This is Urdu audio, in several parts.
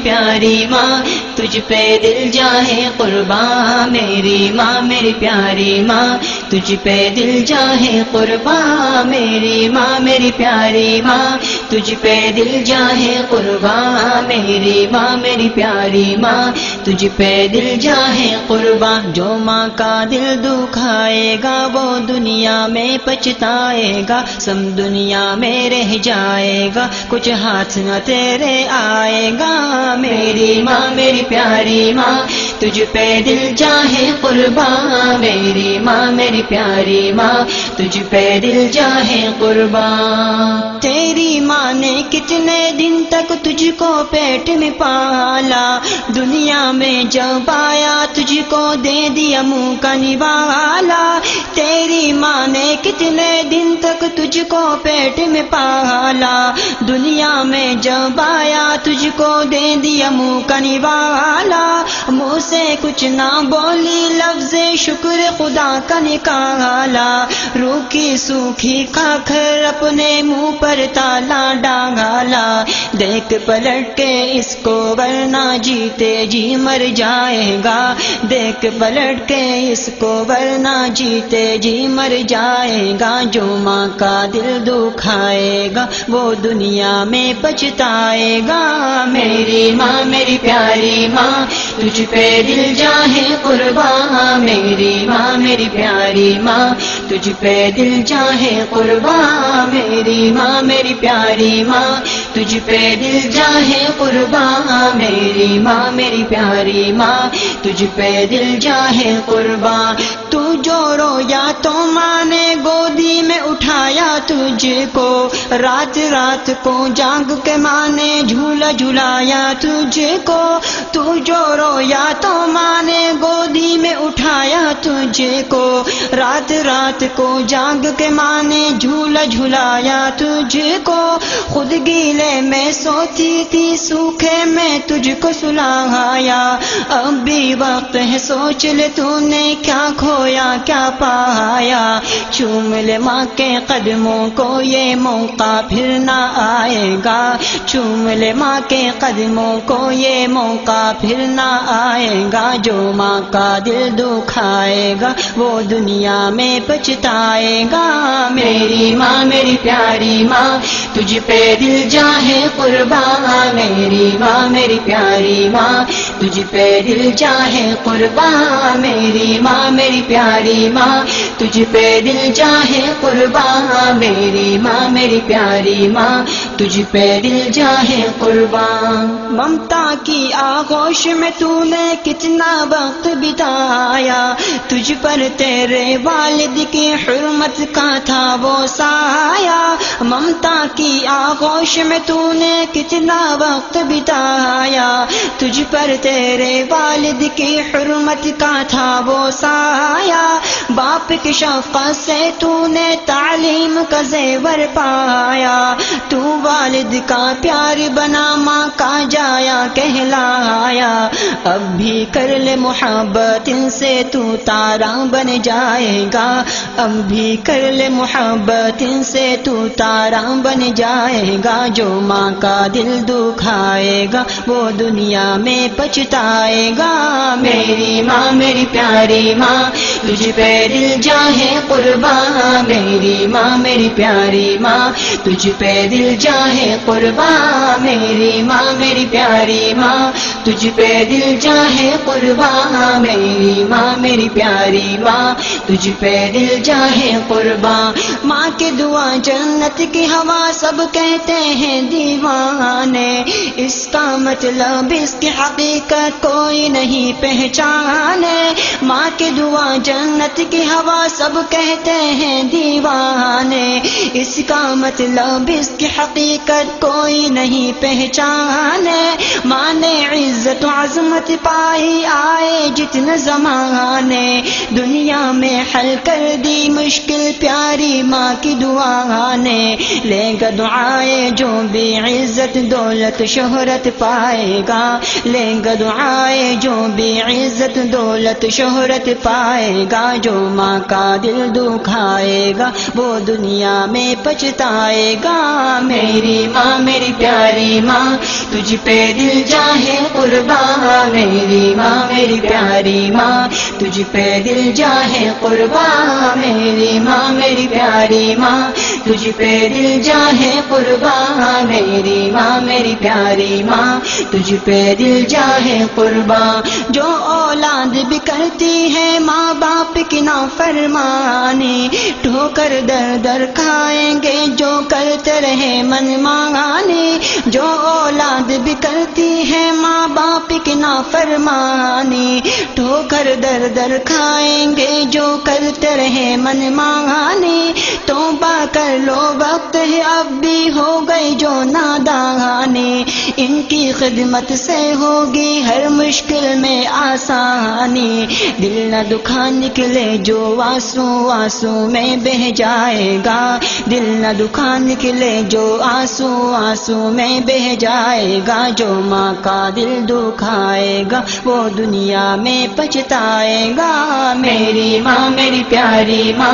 پیاری ماں تجھ پہ دل جاہے قربان میری ماں میری پیاری ماں تجھ پہ دل جاہے قربان میری ماں میری پیاری ماں تجھ پہ دل جاہے قربان میری ماں میری پیاری ماں تجھ پہ دل جاہے قربان جو ماں کا دل دکھائے گا وہ دنیا میں پچھتائے گا سم دنیا میں رہ جائے گا کچھ ہاتھ نہ تیرے آئے گا میری ماں میری پیاری ماں تجھ پہ دل جاہے قربان میری ماں میری پیاری ماں تجھ پہ دل جاہے قربان تیری ماں نے کتنے دن تک تجھ کو پیٹ میں پالا دنیا میں جب آیا تجھ کو دے دیا منہ کا نوالا تیری ماں نے کتنے دن تک تجھ کو پیٹ میں پالا دنیا میں جب آیا تجھ کو دے دیا منہ کا نوالا منہ سے کچھ نہ بولی لفظ شکر خدا کا نکالا روکی سوکھی کھاکھر اپنے منہ پر تالا ڈالا دیکھ پلٹ کے اس کو ورنہ جیتے جی مر جائے گا دیکھ پلٹ کے اس کو ورنہ جیتے جی مر جائے گا جو ماں کا دل دکھائے گا وہ دنیا میں پچھتائے گا میری ماں میری پیاری ماں تجھ پہ دل جاہے قربان میری ماں میری پیاری ماں تجھ پہ دل جاہے قربان میری ماں میری پیاری ماں تجھ پہ دل جاہے قربان میری ماں میری پیاری ماں تجھ پہ دل جاہے قربان تو جو رویا تو ماں نے گودی میں اٹھایا تجھ کو رات رات کو جاگ کے ماں نے جھولا جھلایا تجھ کو تو جو رویا تو ماں نے گودی میں اٹھایا تجھ کو رات رات کو جاگ کے ماں نے جھولا جھلایا تجھ کو خود گیلے میں سوتی تھی سوکھے میں تجھ کو سلایا اب بھی وقت ہے سوچ لے تو نے کیا کھویا کیا پایا چوم لے ماں کے قدموں کو یہ موقع پھر نہ آئے گا چوم لے ماں کے قدموں کو یہ موقع پھر نہ آئے گا جو ماں کا دل دکھائے گا وہ دنیا میں پچھتائے گا میری ماں میری پیاری ماں تجھ پہ دل جاہے قربان میری ماں میری پیاری ماں تجھ پہ دل جاہے قربان میری ماں میری پیاری ماں تجھ پہ دل جاہے قربان میری ماں میری پیاری ماں تجھ پہ دل جاہے قربان ممتا کی آغوش میں تو نے کتنا وقت بتایا تجھ پر تیرے والد کی حرمت کا تھا وہ سایہ ممتا کی آغوش میں تو نے کتنا وقت بتایا تجھ پر تیرے والد کی حرمت کا تھا وہ سایہ باپ کی شفقت سے تو نے تعلیم کا زیور پایا تو والد کا پیار بنا ماں کا جایا کہلایا اب بھی کر لے محبت ان سے تو تارا بن جائے گا اب بھی کر لے محبت ان سے تو تارا بن جائے گا جو ماں کا دل دکھائے گا وہ دنیا میں پچھتائے گا میری ماں میری پیاری ماں تجھ پہ دل جاہے قربان میری ماں میری پیاری ماں تجھ پہ دل جاہے قربان میری ماں میری پیاری ماں تجھ پہ دل جاہے قربان میری ماں میری پیاری ماں تجھ پہ دل جاہے قربان ماں کی دعا جنت کی ہوا سب کہتے ہیں دیوانے اس کا مطلب اس کی حقیقت کوئی نہیں پہچانے ماں کی دعا جنت کی ہوا سب کہتے ہیں دیوانے اس کا مطلب اس کی حقیقت کوئی نہیں پہچانے ماں نے عزت عزت و عظمت پائی آئے جتنے زمانے، دنیا میں حل کر دی مشکل پیاری ماں کی دعا نے، لے گا دعائیں جو بھی عزت دولت شہرت پائے گا، لے گا دعائیں جو بھی عزت دولت شہرت پائے گا، جو ماں کا دل دکھائے گا وہ دنیا میں پچھتائے گا۔ میری ماں میری پیاری ماں تجھ پہ دل جاہے قربان، میری ماں میری پیاری ماں تجھ پہ دل جاہے قربان، میری ماں میری پیاری ماں تجھ پہ دل جاہے قربان، میری ماں میری پیاری ماں تجھ پہ دل جاہے قربان۔ جو اولاد بھی کرتی ہے ماں باپ کی نافرمانی، ٹھوکر در در کھائیں گے جو کرتے رہے من مانی، جو اولاد بھی کرتی ہے ماں باپ کی نافرمانی، ٹھوکر در در کھائیں گے جو کرتے رہے من مانی، توبہ کر لو وقت ہے اب بھی ہو گئی جو نادانی، ان کی خدمت سے ہوگی ہر مشکل میں آسانی، دل نہ دکھا نکلے جو آنسو آنسو میں بہہ جائے گا، دل نہ دکھا نکلے جو آنسو آنسو میں بہہ جائے گا، جو ماں کا دل دکھائے گا وہ دنیا میں پچھتائے گا۔ میری ماں میری پیاری ماں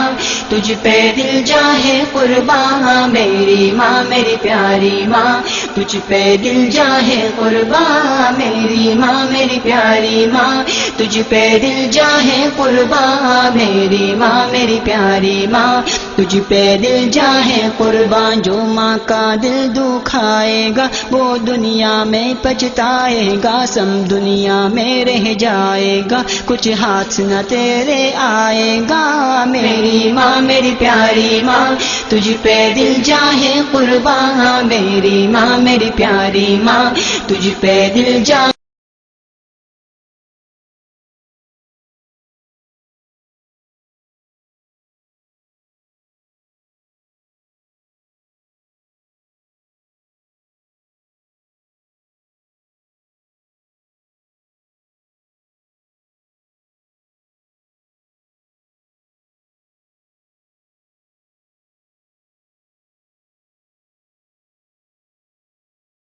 تجھ پہ دل جاہے قربان، میری ماں میری پیاری ماں تجھ پہ دل جاہے قربان، میری ماں میری پیاری ماں تجھ پہ دل جاہے قربان، میری ماں میری پیاری ماں تجھ پہ دل جاہے قربان، جو ماں کا دل دکھائے گا وہ دنیا میں پچھتائے گا، سم دنیا میں رہ جائے گا کچھ ہاتھ نہ تیرے آئے گا۔ میری ماں میری پیاری ماں تجھ پہ دل جاہے قربان، میری ماں میری پیاری ماں تجھ پہ دل جاہے